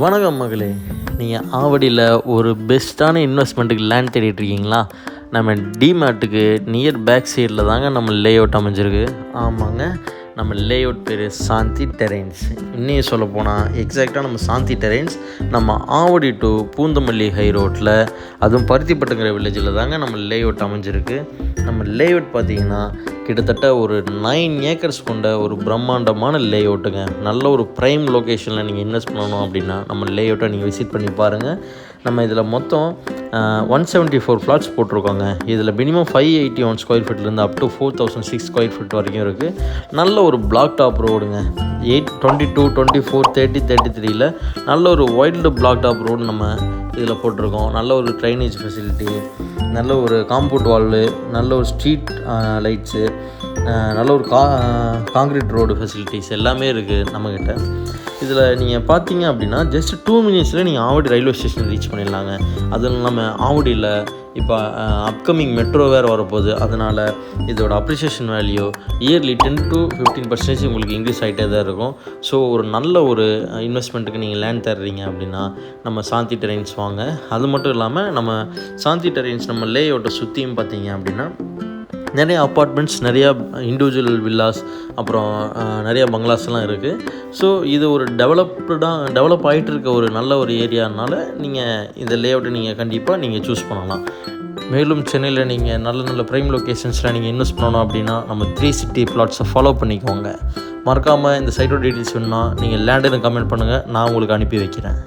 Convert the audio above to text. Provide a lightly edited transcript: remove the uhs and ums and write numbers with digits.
வணக்கம் மகளே, நீங்கள் ஆவடியில் ஒரு பெஸ்ட்டான இன்வெஸ்ட்மெண்ட்டுக்கு லேண்ட் தேடிட்டு இருக்கீங்களா? நம்ம டிமார்ட்டுக்கு நியர் பேக் சைடில் தாங்க நம்ம லே அவுட் அமைஞ்சிருக்கு. ஆமாங்க, நம்ம லே அவுட் பேர் சாந்தி டெரைன்ஸ். இன்னும் சொல்ல போனால் எக்ஸாக்டாக நம்ம சாந்தி டெரைன்ஸ் நம்ம ஆவடி டு பூந்தமல்லி ஹை ரோட்டில், அதுவும் பருத்திப்பட்டுங்கிற வில்லேஜில் தாங்க நம்ம லே அவுட் அமைஞ்சிருக்கு. நம்ம லே அவுட் பார்த்திங்கன்னா கிட்டத்தட்ட ஒரு 9 ஏக்கர்ஸ் கொண்ட ஒரு பிரம்மாண்டமான லே அவுட்டுங்க. நல்ல ஒரு ப்ரைம் லொக்கேஷனில் நீங்கள் இன்வெஸ்ட் பண்ணணும் அப்படின்னா நம்ம லே அவுட்டை நீங்கள் விசிட் பண்ணி பாருங்கள். நம்ம இதில் மொத்தம் 174 ஃப்ளாட்ஸ் போட்டிருக்கோங்க. இதில் மினிமம் 581 ஸ்கொயர் ஃபீட்லேருந்து அப் டு 4006 ஸ்கொயர் ஃபீட் வரைக்கும் இருக்குது. நல்ல ஒரு பிளாக் டாப் ரோடுங்க. 822, 24, 30, 33ல் நல்ல ஒரு வைல்டு பிளாக் டாப் ரோடு நம்ம இதில் போட்டிருக்கோம். நல்ல ஒரு ட்ரைனேஜ் ஃபெசிலிட்டி, நல்ல ஒரு காம்பவுண்ட் வாலு, நல்ல ஒரு ஸ்ட்ரீட் லைட்ஸு, நல்ல ஒரு காங்க்ரீட் ரோடு ஃபெசிலிட்டிஸ் எல்லாமே இருக்குது நம்மக்கிட்ட. இதில் நீங்கள் பார்த்தீங்க அப்படின்னா ஜஸ்ட் 2 மினிட்ஸில் நீங்கள் ஆவடி ரயில்வே ஸ்டேஷன் ரீச் பண்ணிடலாங்க. அதுவும் இல்லாமல் ஆவடியில் இப்போ அப்கமிங் மெட்ரோ வேறு வரப்போகுது. அதனால் இதோட அப்ரிஷியேஷன் வேல்யூ இயர்லி 10 to 15% உங்களுக்கு இன்க்ரீஸ் ஆகிட்டே தான் இருக்கும். ஸோ ஒரு நல்ல ஒரு இன்வெஸ்ட்மெண்ட்டுக்கு நீங்கள் லேண்ட் தர்றீங்க அப்படின்னா நம்ம சாந்தி டெரைன்ஸ் வாங்க. அது மட்டும் இல்லாமல் நம்ம சாந்தி டெரைன்ஸ் நம்ம லே அவுட்டை சுற்றியும் பார்த்தீங்க அப்படின்னா நிறைய அப்பார்ட்மெண்ட்ஸ், நிறையா இண்டிவிஜுவல் வில்லாஸ், அப்புறம் நிறையா பங்களாஸ்லாம் இருக்குது. ஸோ இது ஒரு டெவலப் ஆகிட்டு இருக்க ஒரு நல்ல ஒரு ஏரியானால நீங்கள் இந்த லே அவுட்டை நீங்கள் கண்டிப்பாக நீங்கள் சூஸ் பண்ணலாம். மேலும் சென்னையில் நீங்கள் நல்ல ப்ரைம் லொக்கேஷன்ஸில் நீங்கள் இன்வெஸ்ட் பண்ணணும் அப்படின்னா நம்ம 3 சிட்டி பிளாட்ஸை ஃபாலோ பண்ணிக்கோங்க. மறக்காமல் இந்த சைட்டோட டீட்டெயில்ஸ் வேணுன்னா நீங்கள் லேண்டுன்னு கமெண்ட் பண்ணுங்கள், நான் உங்களுக்கு அனுப்பி வைக்கிறேன்.